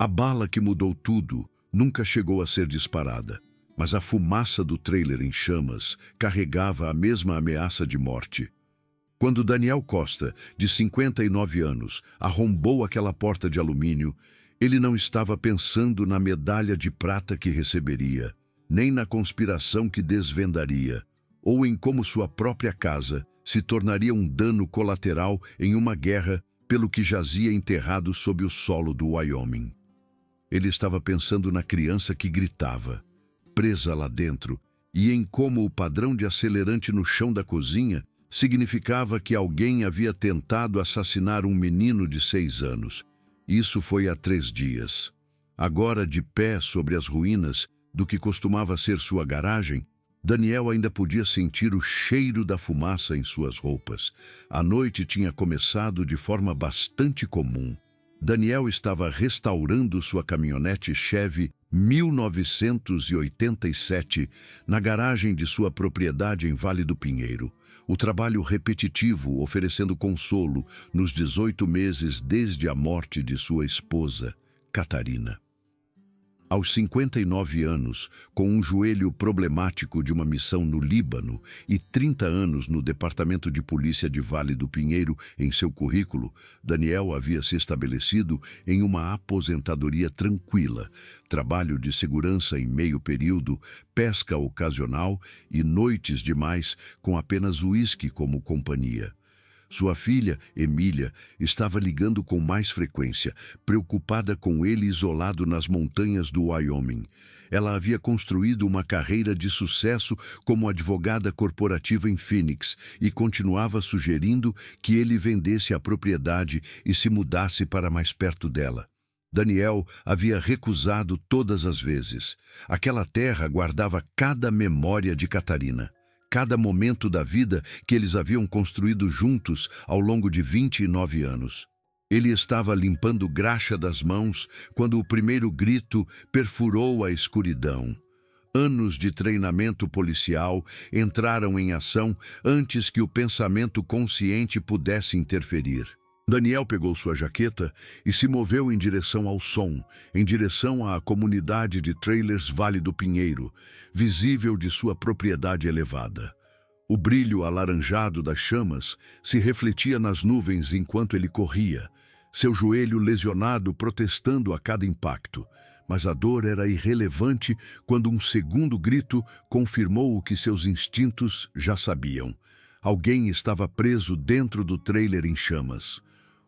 A bala que mudou tudo nunca chegou a ser disparada, mas a fumaça do trailer em chamas carregava a mesma ameaça de morte. Quando Daniel Costa, de 59 anos, arrombou aquela porta de alumínio, ele não estava pensando na medalha de prata que receberia, nem na conspiração que desvendaria, ou em como sua própria casa se tornaria um dano colateral em uma guerra pelo que jazia enterrado sob o solo do Wyoming. Ele estava pensando na criança que gritava, presa lá dentro, e em como o padrão de acelerante no chão da cozinha significava que alguém havia tentado assassinar um menino de 6 anos. Isso foi há 3 dias. Agora, de pé sobre as ruínas do que costumava ser sua garagem, Daniel ainda podia sentir o cheiro da fumaça em suas roupas. A noite tinha começado de forma bastante comum. Daniel estava restaurando sua caminhonete Chevy 1987 na garagem de sua propriedade em Vale do Pinheiro. O trabalho repetitivo oferecendo consolo nos 18 meses desde a morte de sua esposa, Catarina. Aos 59 anos, com um joelho problemático de uma missão no Líbano e 30 anos no Departamento de Polícia de Vale do Pinheiro em seu currículo, Daniel havia se estabelecido em uma aposentadoria tranquila, trabalho de segurança em meio período, pesca ocasional e noites demais com apenas uísque como companhia. Sua filha, Emília, estava ligando com mais frequência, preocupada com ele isolado nas montanhas do Wyoming. Ela havia construído uma carreira de sucesso como advogada corporativa em Phoenix e continuava sugerindo que ele vendesse a propriedade e se mudasse para mais perto dela. Daniel havia recusado todas as vezes. Aquela terra guardava cada memória de Catarina. Cada momento da vida que eles haviam construído juntos ao longo de 29 anos. Ele estava limpando graxa das mãos quando o primeiro grito perfurou a escuridão. Anos de treinamento policial entraram em ação antes que o pensamento consciente pudesse interferir. Daniel pegou sua jaqueta e se moveu em direção ao som, em direção à comunidade de trailers Vale do Pinheiro, visível de sua propriedade elevada. O brilho alaranjado das chamas se refletia nas nuvens enquanto ele corria, seu joelho lesionado protestando a cada impacto. Mas a dor era irrelevante quando um segundo grito confirmou o que seus instintos já sabiam. Alguém estava preso dentro do trailer em chamas.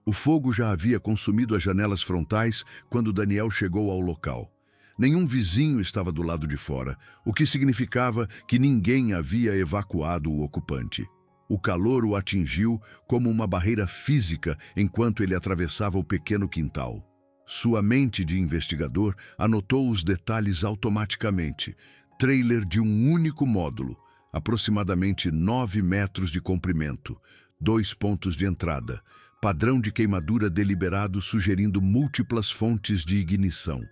O fogo já havia consumido as janelas frontais quando Daniel chegou ao local. Nenhum vizinho estava do lado de fora, o que significava que ninguém havia evacuado o ocupante. O calor o atingiu como uma barreira física enquanto ele atravessava o pequeno quintal. Sua mente de investigador anotou os detalhes automaticamente. Trailer de um único módulo, aproximadamente 9 metros de comprimento, 2 pontos de entrada, padrão de queimadura deliberado sugerindo múltiplas fontes de ignição.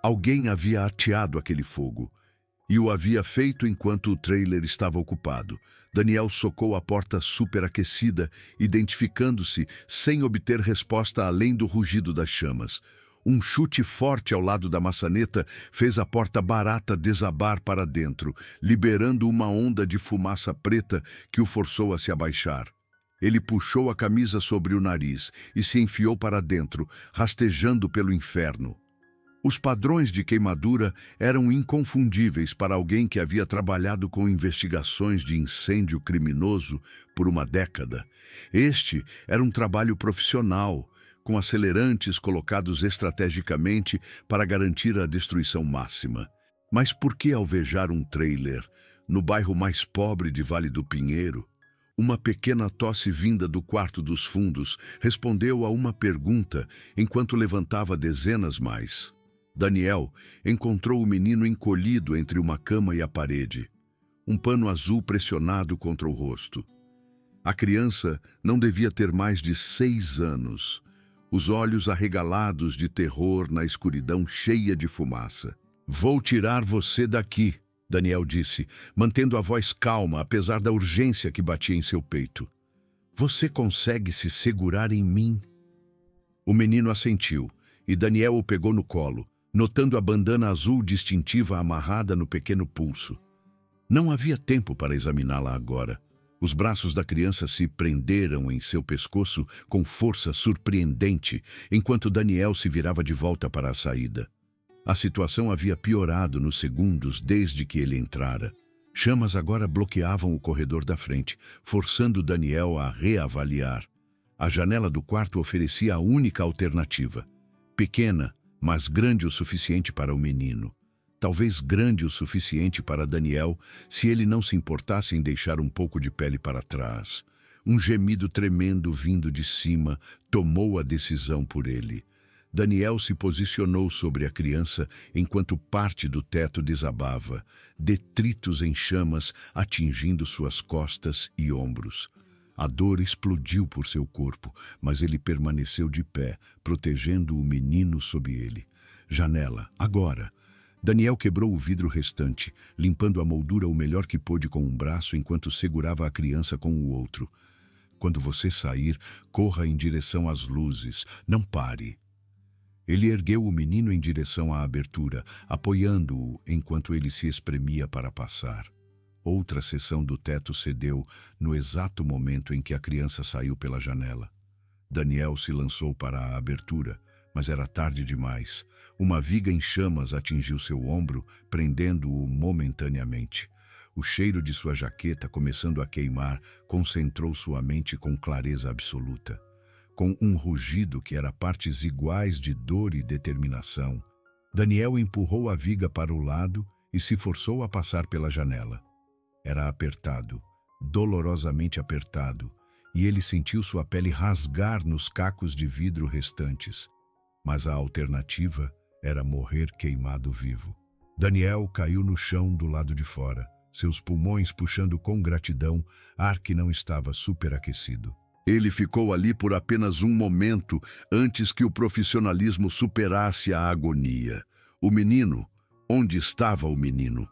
Alguém havia ateado aquele fogo, e o havia feito enquanto o trailer estava ocupado. Daniel socou a porta superaquecida, identificando-se sem obter resposta além do rugido das chamas. Um chute forte ao lado da maçaneta fez a porta barata desabar para dentro, liberando uma onda de fumaça preta que o forçou a se abaixar. Ele puxou a camisa sobre o nariz e se enfiou para dentro, rastejando pelo inferno. Os padrões de queimadura eram inconfundíveis para alguém que havia trabalhado com investigações de incêndio criminoso por uma década. Este era um trabalho profissional, com acelerantes colocados estrategicamente para garantir a destruição máxima. Mas por que alvejar um trailer no bairro mais pobre de Vale do Pinheiro? Uma pequena tosse vinda do quarto dos fundos respondeu a uma pergunta enquanto levantava dezenas mais. Daniel encontrou o menino encolhido entre uma cama e a parede, um pano azul pressionado contra o rosto. A criança não devia ter mais de 6 anos, os olhos arregalados de terror na escuridão cheia de fumaça. "Vou tirar você daqui", Daniel disse, mantendo a voz calma apesar da urgência que batia em seu peito. "Você consegue se segurar em mim?" O menino assentiu, e Daniel o pegou no colo, notando a bandana azul distintiva amarrada no pequeno pulso. Não havia tempo para examiná-la agora. Os braços da criança se prenderam em seu pescoço com força surpreendente, enquanto Daniel se virava de volta para a saída. A situação havia piorado nos segundos desde que ele entrara. Chamas agora bloqueavam o corredor da frente, forçando Daniel a reavaliar. A janela do quarto oferecia a única alternativa. Pequena, mas grande o suficiente para o menino. Talvez grande o suficiente para Daniel, se ele não se importasse em deixar um pouco de pele para trás. Um gemido tremendo vindo de cima tomou a decisão por ele. Daniel se posicionou sobre a criança enquanto parte do teto desabava, detritos em chamas atingindo suas costas e ombros. A dor explodiu por seu corpo, mas ele permaneceu de pé, protegendo o menino sob ele. Janela, agora! Daniel quebrou o vidro restante, limpando a moldura o melhor que pôde com um braço enquanto segurava a criança com o outro. Quando você sair, corra em direção às luzes. Não pare. Ele ergueu o menino em direção à abertura, apoiando-o enquanto ele se espremia para passar. Outra seção do teto cedeu no exato momento em que a criança saiu pela janela. Daniel se lançou para a abertura, mas era tarde demais. Uma viga em chamas atingiu seu ombro, prendendo-o momentaneamente. O cheiro de sua jaqueta, começando a queimar, concentrou sua mente com clareza absoluta. Com um rugido que era partes iguais de dor e determinação, Daniel empurrou a viga para o lado e se forçou a passar pela janela. Era apertado, dolorosamente apertado, e ele sentiu sua pele rasgar nos cacos de vidro restantes. Mas a alternativa era morrer queimado vivo. Daniel caiu no chão do lado de fora, seus pulmões puxando com gratidão ar que não estava superaquecido. Ele ficou ali por apenas um momento antes que o profissionalismo superasse a agonia. O menino, onde estava o menino?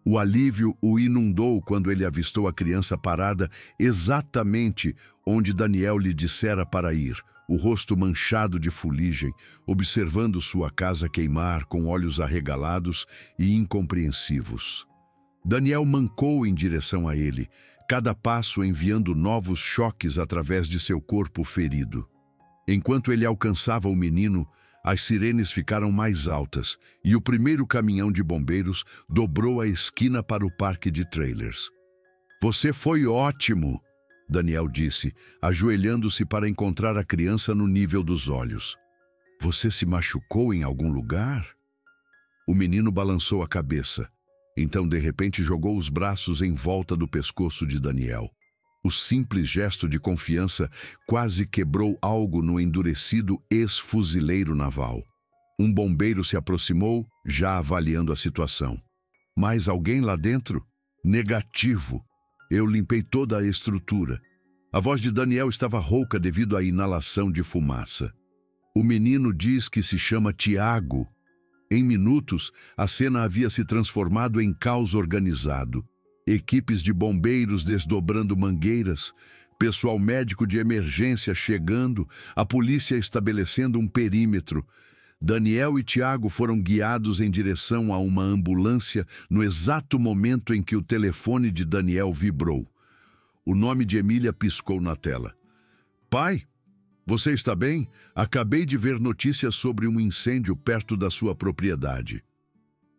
O alívio o inundou quando ele avistou a criança parada exatamente onde Daniel lhe dissera para ir, o rosto manchado de fuligem, observando sua casa queimar com olhos arregalados e incompreensivos. Daniel mancou em direção a ele, cada passo enviando novos choques através de seu corpo ferido. Enquanto ele alcançava o menino, as sirenes ficaram mais altas e o primeiro caminhão de bombeiros dobrou a esquina para o parque de trailers. "Você foi ótimo", Daniel disse, ajoelhando-se para encontrar a criança no nível dos olhos. "Você se machucou em algum lugar?" O menino balançou a cabeça. Então, de repente, jogou os braços em volta do pescoço de Daniel. O simples gesto de confiança quase quebrou algo no endurecido ex-fuzileiro naval. Um bombeiro se aproximou, já avaliando a situação. "Mais alguém lá dentro?" "Negativo. Eu limpei toda a estrutura." A voz de Daniel estava rouca devido à inalação de fumaça. "O menino diz que se chama Tiago." Em minutos, a cena havia se transformado em caos organizado. Equipes de bombeiros desdobrando mangueiras, pessoal médico de emergência chegando, a polícia estabelecendo um perímetro. Daniel e Tiago foram guiados em direção a uma ambulância no exato momento em que o telefone de Daniel vibrou. O nome de Emília piscou na tela. "Pai? Você está bem? Acabei de ver notícias sobre um incêndio perto da sua propriedade."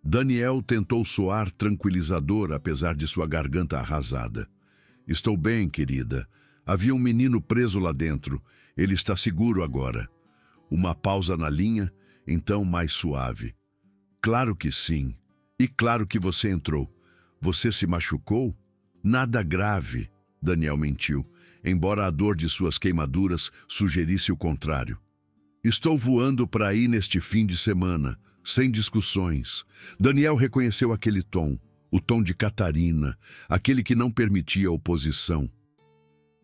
Daniel tentou soar tranquilizador, apesar de sua garganta arrasada. "Estou bem, querida. Havia um menino preso lá dentro. Ele está seguro agora." Uma pausa na linha, então mais suave. "Claro que sim. E claro que você entrou. Você se machucou?" "Nada grave", Daniel mentiu, embora a dor de suas queimaduras sugerisse o contrário. "Estou voando para aí neste fim de semana, sem discussões." Daniel reconheceu aquele tom, o tom de Catarina, aquele que não permitia oposição.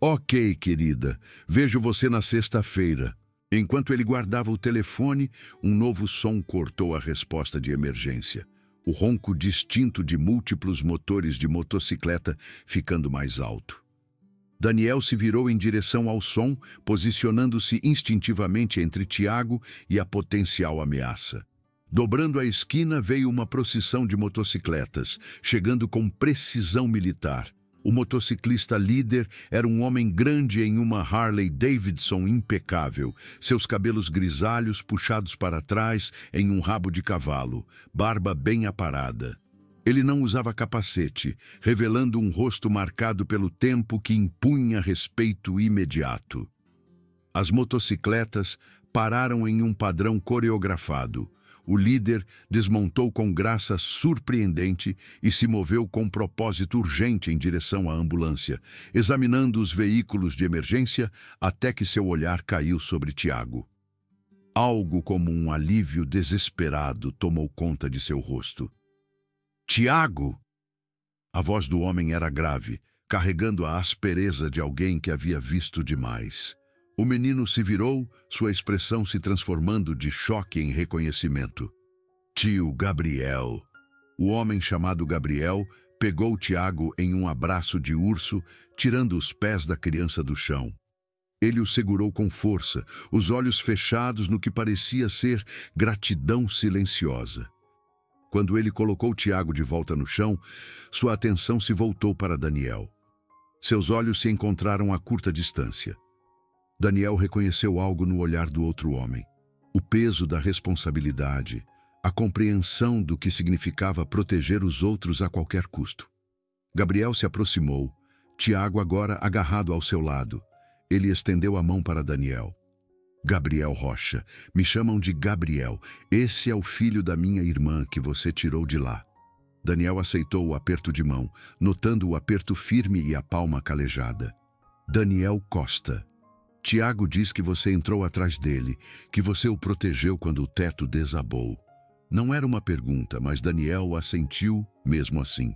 "Ok, querida, vejo você na sexta-feira." Enquanto ele guardava o telefone, um novo som cortou a resposta de emergência. O ronco distinto de múltiplos motores de motocicleta ficando mais alto. Daniel se virou em direção ao som, posicionando-se instintivamente entre Tiago e a potencial ameaça. Dobrando a esquina veio uma procissão de motocicletas, chegando com precisão militar. O motociclista líder era um homem grande em uma Harley Davidson impecável, seus cabelos grisalhos puxados para trás em um rabo de cavalo, barba bem aparada. Ele não usava capacete, revelando um rosto marcado pelo tempo que impunha respeito imediato. As motocicletas pararam em um padrão coreografado. O líder desmontou com graça surpreendente e se moveu com propósito urgente em direção à ambulância, examinando os veículos de emergência até que seu olhar caiu sobre Tiago. Algo como um alívio desesperado tomou conta de seu rosto. Tiago! A voz do homem era grave, carregando a aspereza de alguém que havia visto demais. O menino se virou, sua expressão se transformando de choque em reconhecimento. Tio Gabriel. O homem chamado Gabriel pegou Tiago em um abraço de urso, tirando os pés da criança do chão. Ele o segurou com força, os olhos fechados no que parecia ser gratidão silenciosa. Quando ele colocou Tiago de volta no chão, sua atenção se voltou para Daniel. Seus olhos se encontraram a curta distância. Daniel reconheceu algo no olhar do outro homem. O peso da responsabilidade, a compreensão do que significava proteger os outros a qualquer custo. Gabriel se aproximou, Tiago agora agarrado ao seu lado. Ele estendeu a mão para Daniel. Gabriel Rocha, me chamam de Gabriel. Esse é o filho da minha irmã que você tirou de lá. Daniel aceitou o aperto de mão, notando o aperto firme e a palma calejada. Daniel Costa. Tiago diz que você entrou atrás dele, que você o protegeu quando o teto desabou. Não era uma pergunta, mas Daniel assentiu mesmo assim.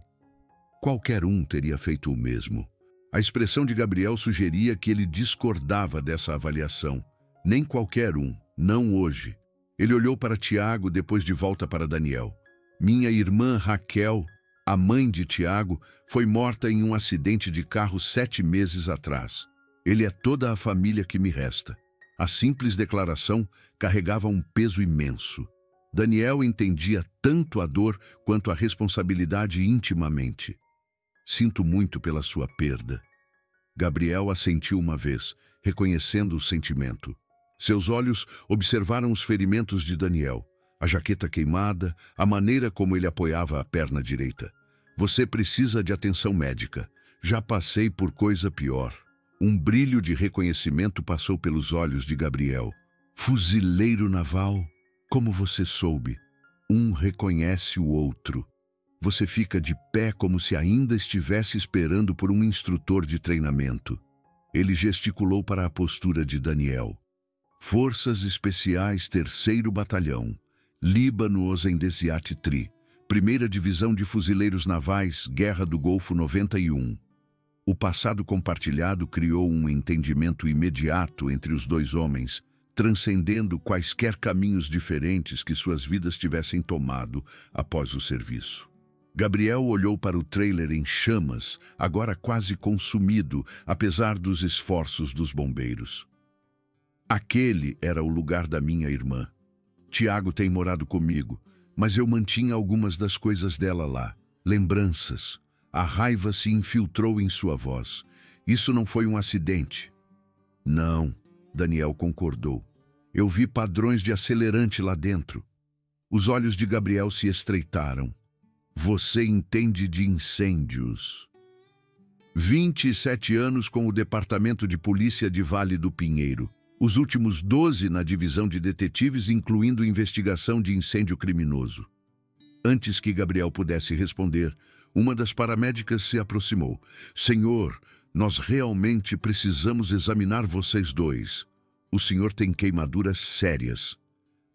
Qualquer um teria feito o mesmo. A expressão de Gabriel sugeria que ele discordava dessa avaliação. Nem qualquer um, não hoje. Ele olhou para Tiago, depois de volta para Daniel. Minha irmã Raquel, a mãe de Tiago, foi morta em um acidente de carro 7 meses atrás. Ele é toda a família que me resta. A simples declaração carregava um peso imenso. Daniel entendia tanto a dor quanto a responsabilidade intimamente. Sinto muito pela sua perda. Gabriel assentiu uma vez, reconhecendo o sentimento. Seus olhos observaram os ferimentos de Daniel, a jaqueta queimada, a maneira como ele apoiava a perna direita. Você precisa de atenção médica. Já passei por coisa pior. Um brilho de reconhecimento passou pelos olhos de Gabriel. Fuzileiro naval, como você soube? Um reconhece o outro. Você fica de pé como se ainda estivesse esperando por um instrutor de treinamento. Ele gesticulou para a postura de Daniel. Forças Especiais 3º Batalhão, Líbano Ozendesiat Tri, 1ª Divisão de Fuzileiros Navais, Guerra do Golfo 91. O passado compartilhado criou um entendimento imediato entre os dois homens, transcendendo quaisquer caminhos diferentes que suas vidas tivessem tomado após o serviço. Gabriel olhou para o trailer em chamas, agora quase consumido, apesar dos esforços dos bombeiros. Aquele era o lugar da minha irmã. Tiago tem morado comigo, mas eu mantinha algumas das coisas dela lá, lembranças. A raiva se infiltrou em sua voz. Isso não foi um acidente. Não, Daniel concordou. Eu vi padrões de acelerante lá dentro. Os olhos de Gabriel se estreitaram. Você entende de incêndios. 27 anos com o Departamento de Polícia de Vale do Pinheiro. Os últimos 12 na divisão de detetives, incluindo investigação de incêndio criminoso. Antes que Gabriel pudesse responder, uma das paramédicas se aproximou. Senhor, nós realmente precisamos examinar vocês dois. O senhor tem queimaduras sérias.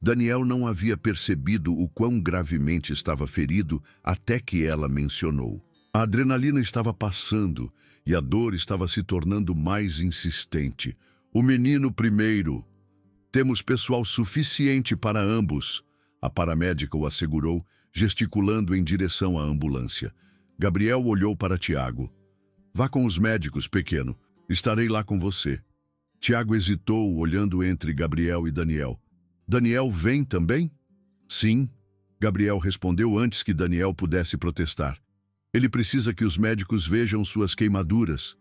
Daniel não havia percebido o quão gravemente estava ferido até que ela mencionou. A adrenalina estava passando e a dor estava se tornando mais insistente. O menino primeiro. Temos pessoal suficiente para ambos, a paramédica o assegurou, gesticulando em direção à ambulância. Gabriel olhou para Tiago. Vá com os médicos, pequeno. Estarei lá com você. Tiago hesitou, olhando entre Gabriel e Daniel. Daniel vem também? Sim, Gabriel respondeu antes que Daniel pudesse protestar. Ele precisa que os médicos vejam suas queimaduras.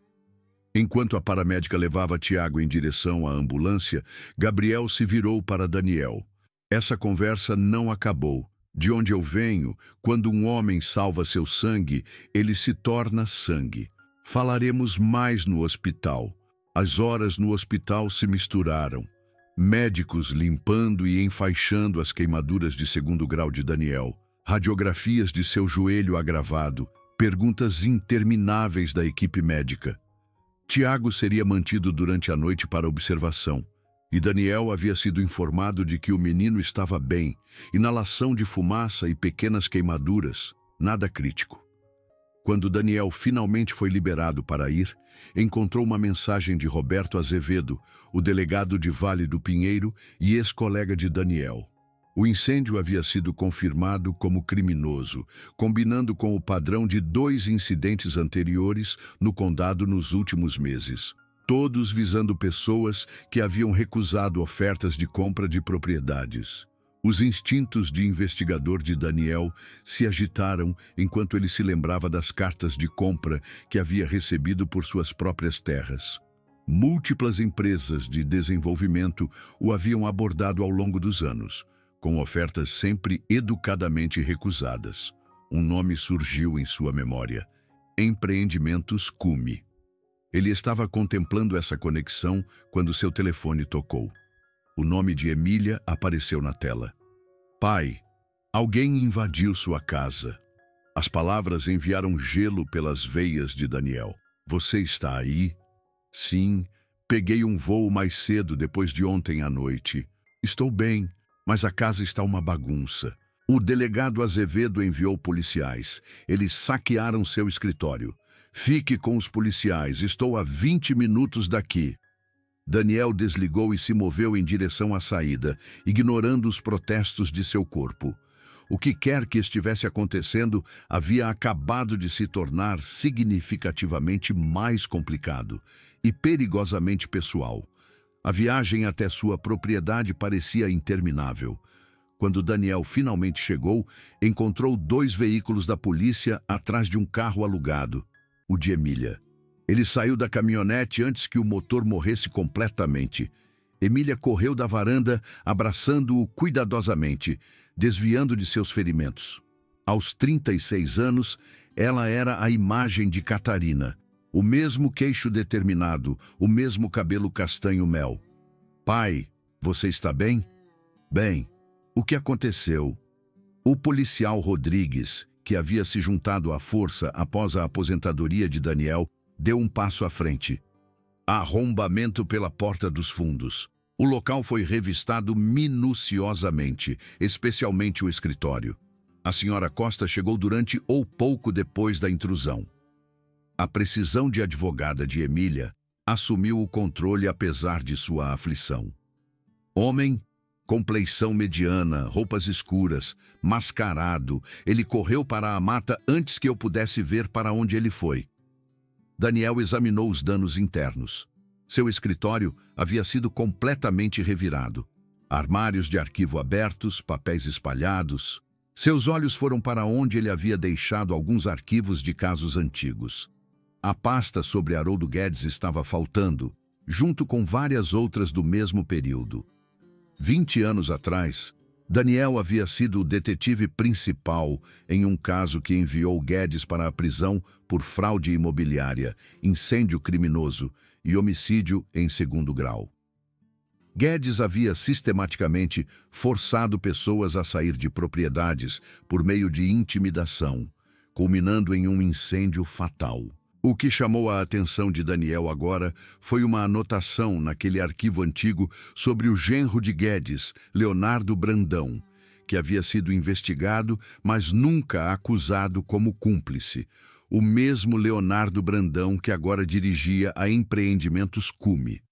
Enquanto a paramédica levava Tiago em direção à ambulância, Gabriel se virou para Daniel. Essa conversa não acabou. De onde eu venho, quando um homem salva seu sangue, ele se torna sangue. Falaremos mais no hospital. As horas no hospital se misturaram. Médicos limpando e enfaixando as queimaduras de 2º grau de Daniel, radiografias de seu joelho agravado, perguntas intermináveis da equipe médica. Tiago seria mantido durante a noite para observação, e Daniel havia sido informado de que o menino estava bem, inalação de fumaça e pequenas queimaduras, nada crítico. Quando Daniel finalmente foi liberado para ir, encontrou uma mensagem de Roberto Azevedo, o delegado de Vale do Pinheiro e ex-colega de Daniel. O incêndio havia sido confirmado como criminoso, combinando com o padrão de 2 incidentes anteriores no condado nos últimos meses, todos visando pessoas que haviam recusado ofertas de compra de propriedades. Os instintos de investigador de Daniel se agitaram enquanto ele se lembrava das cartas de compra que havia recebido por suas próprias terras. Múltiplas empresas de desenvolvimento o haviam abordado ao longo dos anos, com ofertas sempre educadamente recusadas. Um nome surgiu em sua memória: Empreendimentos Cume. Ele estava contemplando essa conexão quando seu telefone tocou. O nome de Emília apareceu na tela. Pai, alguém invadiu sua casa. As palavras enviaram gelo pelas veias de Daniel. Você está aí? Sim, peguei um voo mais cedo depois de ontem à noite. Estou bem, mas a casa está uma bagunça. O delegado Azevedo enviou policiais. Eles saquearam seu escritório. Fique com os policiais, estou a 20 minutos daqui. Daniel desligou e se moveu em direção à saída, ignorando os protestos de seu corpo. O que quer que estivesse acontecendo havia acabado de se tornar significativamente mais complicado e perigosamente pessoal. A viagem até sua propriedade parecia interminável. Quando Daniel finalmente chegou, encontrou 2 veículos da polícia atrás de um carro alugado, o de Emília. Ele saiu da caminhonete antes que o motor morresse completamente. Emília correu da varanda, abraçando-o cuidadosamente, desviando de seus ferimentos. Aos 36 anos, ela era a imagem de Catarina. O mesmo queixo determinado, o mesmo cabelo castanho-mel. Pai, você está bem? Bem, o que aconteceu? O policial Rodrigues, que havia se juntado à força após a aposentadoria de Daniel, deu um passo à frente. Arrombamento pela porta dos fundos. O local foi revistado minuciosamente, especialmente o escritório. A senhora Costa chegou durante ou pouco depois da intrusão. A precisão de advogada de Emília assumiu o controle apesar de sua aflição. Homem, compleição mediana, roupas escuras, mascarado, ele correu para a mata antes que eu pudesse ver para onde ele foi. Daniel examinou os danos internos. Seu escritório havia sido completamente revirado. Armários de arquivo abertos, papéis espalhados. Seus olhos foram para onde ele havia deixado alguns arquivos de casos antigos. A pasta sobre Haroldo Guedes estava faltando, junto com várias outras do mesmo período. 20 anos atrás, Daniel havia sido o detetive principal em um caso que enviou Guedes para a prisão por fraude imobiliária, incêndio criminoso e homicídio em 2º grau. Guedes havia sistematicamente forçado pessoas a sair de propriedades por meio de intimidação, culminando em um incêndio fatal. O que chamou a atenção de Daniel agora foi uma anotação naquele arquivo antigo sobre o genro de Guedes, Leonardo Brandão, que havia sido investigado, mas nunca acusado como cúmplice. O mesmo Leonardo Brandão que agora dirigia a Empreendimentos Cume.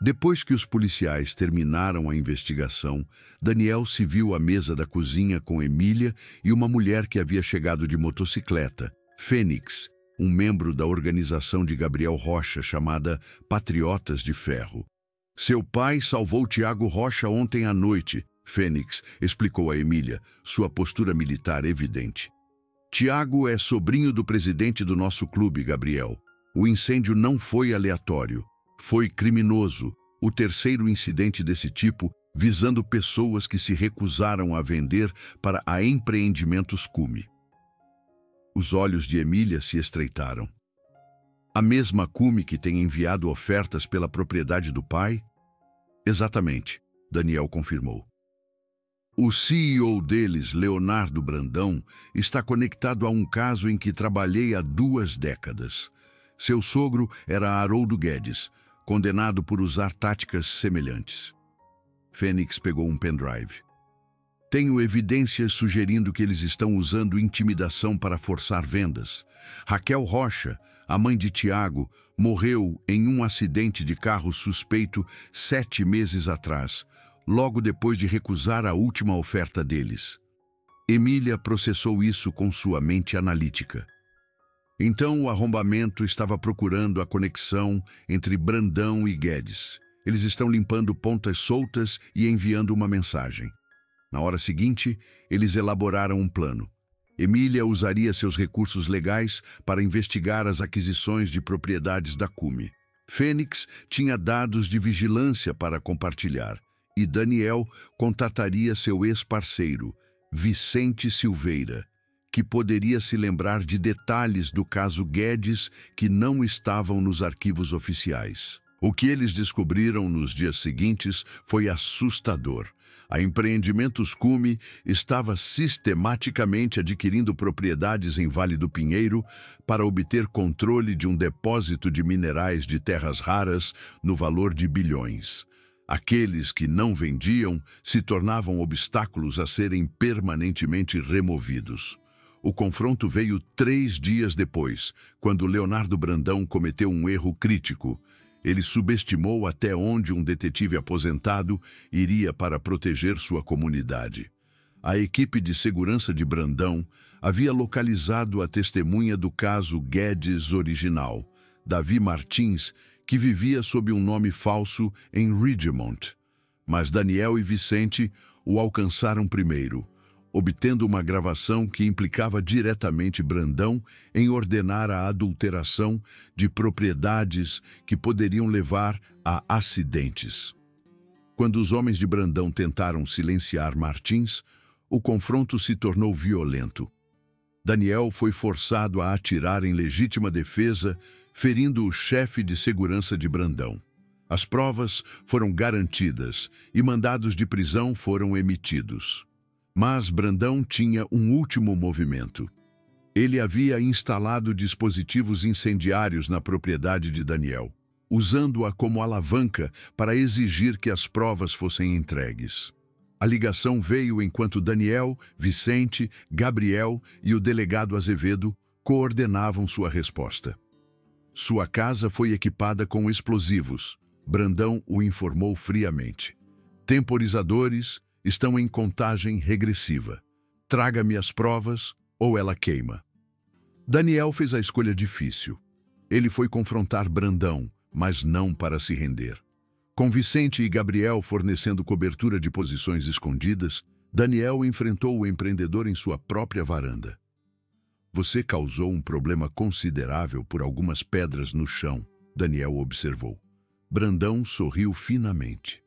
Depois que os policiais terminaram a investigação, Daniel se viu à mesa da cozinha com Emília e uma mulher que havia chegado de motocicleta, Fênix, um membro da organização de Gabriel Rocha chamada Patriotas de Ferro. Seu pai salvou Tiago Rocha ontem à noite, Fênix explicou a Emília, sua postura militar evidente. Tiago é sobrinho do presidente do nosso clube, Gabriel. O incêndio não foi aleatório. Foi criminoso, o terceiro incidente desse tipo, visando pessoas que se recusaram a vender para a Empreendimentos Cume. Os olhos de Emília se estreitaram. A mesma Cume que tem enviado ofertas pela propriedade do pai? Exatamente, Daniel confirmou. O CEO deles, Leonardo Brandão, está conectado a um caso em que trabalhei há 2 décadas. Seu sogro era Haroldo Guedes, condenado por usar táticas semelhantes. Fênix pegou um pendrive. Tenho evidências sugerindo que eles estão usando intimidação para forçar vendas. Raquel Rocha, a mãe de Tiago, morreu em um acidente de carro suspeito 7 meses atrás, logo depois de recusar a última oferta deles. Emília processou isso com sua mente analítica. Então o arrombamento estava procurando a conexão entre Brandão e Guedes. Eles estão limpando pontas soltas e enviando uma mensagem. Na hora seguinte, eles elaboraram um plano. Emília usaria seus recursos legais para investigar as aquisições de propriedades da Cume. Fênix tinha dados de vigilância para compartilhar. E Daniel contataria seu ex-parceiro, Vicente Silveira, que poderia se lembrar de detalhes do caso Guedes que não estavam nos arquivos oficiais. O que eles descobriram nos dias seguintes foi assustador. A Empreendimentos Cume estava sistematicamente adquirindo propriedades em Vale do Pinheiro para obter controle de um depósito de minerais de terras raras no valor de bilhões. Aqueles que não vendiam se tornavam obstáculos a serem permanentemente removidos. O confronto veio 3 dias depois, quando Leonardo Brandão cometeu um erro crítico. Ele subestimou até onde um detetive aposentado iria para proteger sua comunidade. A equipe de segurança de Brandão havia localizado a testemunha do caso Guedes original, Davi Martins, que vivia sob um nome falso em Ridgemont. Mas Daniel e Vicente o alcançaram primeiro, obtendo uma gravação que implicava diretamente Brandão em ordenar a adulteração de propriedades que poderiam levar a acidentes. Quando os homens de Brandão tentaram silenciar Martins, o confronto se tornou violento. Daniel foi forçado a atirar em legítima defesa, ferindo o chefe de segurança de Brandão. As provas foram garantidas e mandados de prisão foram emitidos. Mas Brandão tinha um último movimento. Ele havia instalado dispositivos incendiários na propriedade de Daniel, usando-a como alavanca para exigir que as provas fossem entregues. A ligação veio enquanto Daniel, Vicente, Gabriel e o delegado Azevedo coordenavam sua resposta. Sua casa foi equipada com explosivos. Brandão o informou friamente. Temporizadores estão em contagem regressiva. Traga-me as provas ou ela queima. Daniel fez a escolha difícil. Ele foi confrontar Brandão, mas não para se render. Com Vicente e Gabriel fornecendo cobertura de posições escondidas, Daniel enfrentou o empreendedor em sua própria varanda. Você causou um problema considerável por algumas pedras no chão, Daniel observou. Brandão sorriu finamente.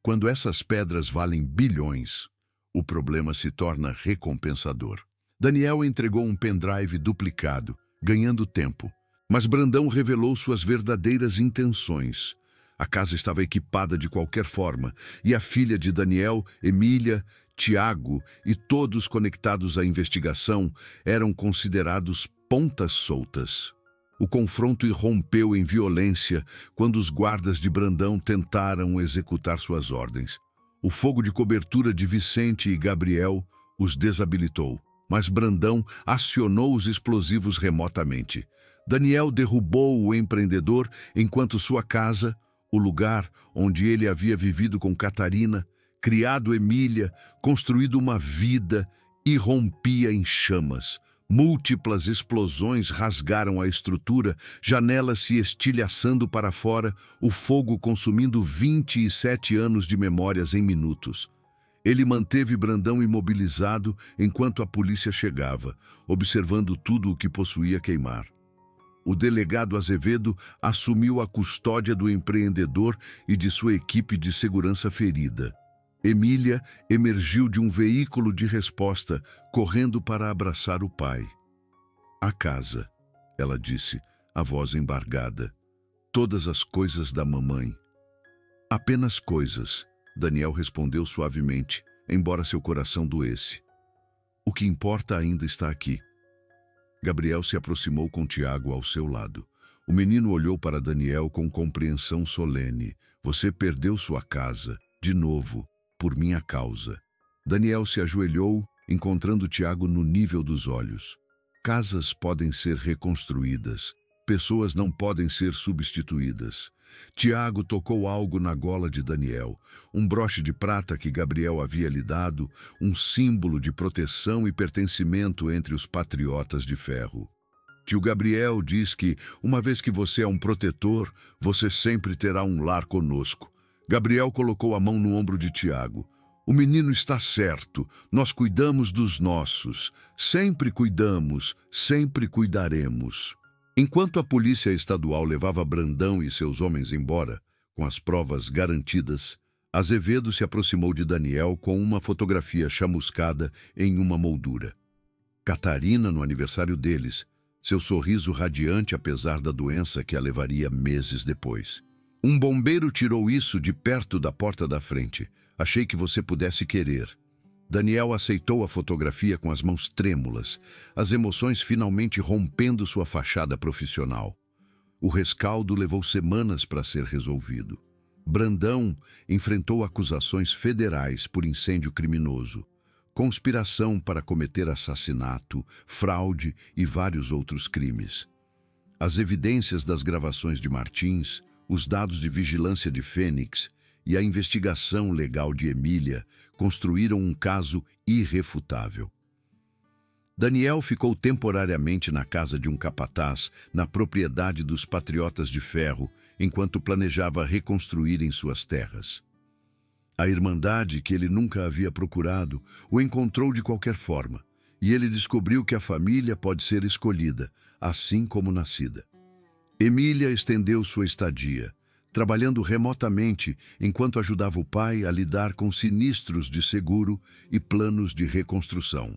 Quando essas pedras valem bilhões, o problema se torna recompensador. Daniel entregou um pendrive duplicado, ganhando tempo, mas Brandão revelou suas verdadeiras intenções. A casa estava equipada de qualquer forma, e a filha de Daniel, Emília, Tiago e todos conectados à investigação eram considerados pontas soltas. O confronto irrompeu em violência quando os guardas de Brandão tentaram executar suas ordens. O fogo de cobertura de Vicente e Gabriel os desabilitou, mas Brandão acionou os explosivos remotamente. Daniel derrubou o empreendedor enquanto sua casa, o lugar onde ele havia vivido com Catarina, criado Emília, construído uma vida, irrompia em chamas, Múltiplas explosões rasgaram a estrutura, janelas se estilhaçando para fora, o fogo consumindo 27 anos de memórias em minutos. Ele manteve Brandão imobilizado enquanto a polícia chegava, observando tudo o que possuía queimar. O delegado Azevedo assumiu a custódia do empreendedor e de sua equipe de segurança ferida. Emília emergiu de um veículo de resposta, correndo para abraçar o pai. "A casa", ela disse, a voz embargada. "Todas as coisas da mamãe." "Apenas coisas", Daniel respondeu suavemente, embora seu coração doesse. "O que importa ainda está aqui." Gabriel se aproximou com Tiago ao seu lado. O menino olhou para Daniel com compreensão solene. "Você perdeu sua casa, de novo, por minha causa." Daniel se ajoelhou, encontrando Tiago no nível dos olhos. "Casas podem ser reconstruídas, pessoas não podem ser substituídas." Tiago tocou algo na gola de Daniel, um broche de prata que Gabriel havia lhe dado, um símbolo de proteção e pertencimento entre os patriotas de ferro. "Tio Gabriel diz que, uma vez que você é um protetor, você sempre terá um lar conosco." Gabriel colocou a mão no ombro de Tiago. "O menino está certo, nós cuidamos dos nossos, sempre cuidamos, sempre cuidaremos." Enquanto a polícia estadual levava Brandão e seus homens embora, com as provas garantidas, Azevedo se aproximou de Daniel com uma fotografia chamuscada em uma moldura. Catarina no aniversário deles, seu sorriso radiante apesar da doença que a levaria meses depois. "Um bombeiro tirou isso de perto da porta da frente. Achei que você pudesse querer." Daniel aceitou a fotografia com as mãos trêmulas, as emoções finalmente rompendo sua fachada profissional. O rescaldo levou semanas para ser resolvido. Brandão enfrentou acusações federais por incêndio criminoso, conspiração para cometer assassinato, fraude e vários outros crimes. As evidências das gravações de Martins, os dados de vigilância de Fênix e a investigação legal de Emília construíram um caso irrefutável. Daniel ficou temporariamente na casa de um capataz, na propriedade dos Patriotas de Ferro, enquanto planejava reconstruir em suas terras. A irmandade que ele nunca havia procurado o encontrou de qualquer forma, e ele descobriu que a família pode ser escolhida, assim como nascida. Emília estendeu sua estadia, trabalhando remotamente enquanto ajudava o pai a lidar com sinistros de seguro e planos de reconstrução.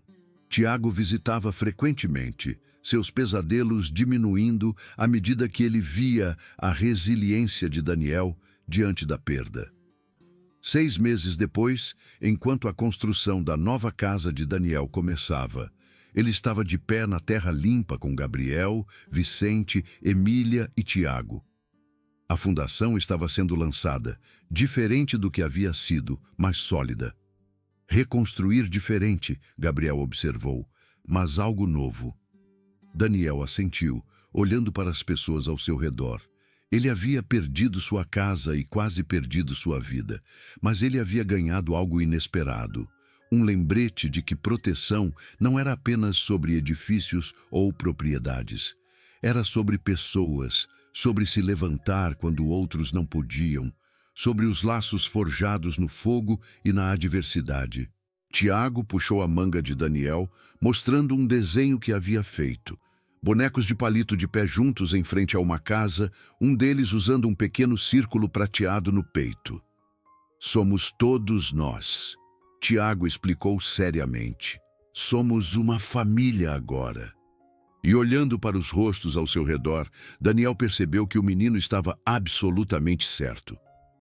Tiago visitava frequentemente, seus pesadelos diminuindo à medida que ele via a resiliência de Daniel diante da perda. 6 meses depois, enquanto a construção da nova casa de Daniel começava, ele estava de pé na terra limpa com Gabriel, Vicente, Emília e Tiago. A fundação estava sendo lançada, diferente do que havia sido, mas sólida. "Reconstruir diferente", Gabriel observou, "mas algo novo." Daniel assentiu, olhando para as pessoas ao seu redor. Ele havia perdido sua casa e quase perdido sua vida, mas ele havia ganhado algo inesperado. Um lembrete de que proteção não era apenas sobre edifícios ou propriedades. Era sobre pessoas, sobre se levantar quando outros não podiam, sobre os laços forjados no fogo e na adversidade. Tiago puxou a manga de Daniel, mostrando um desenho que havia feito. Bonecos de palito de pé juntos em frente a uma casa, um deles usando um pequeno círculo prateado no peito. "Somos todos nós", Tiago explicou seriamente. "Somos uma família agora." E olhando para os rostos ao seu redor, Daniel percebeu que o menino estava absolutamente certo.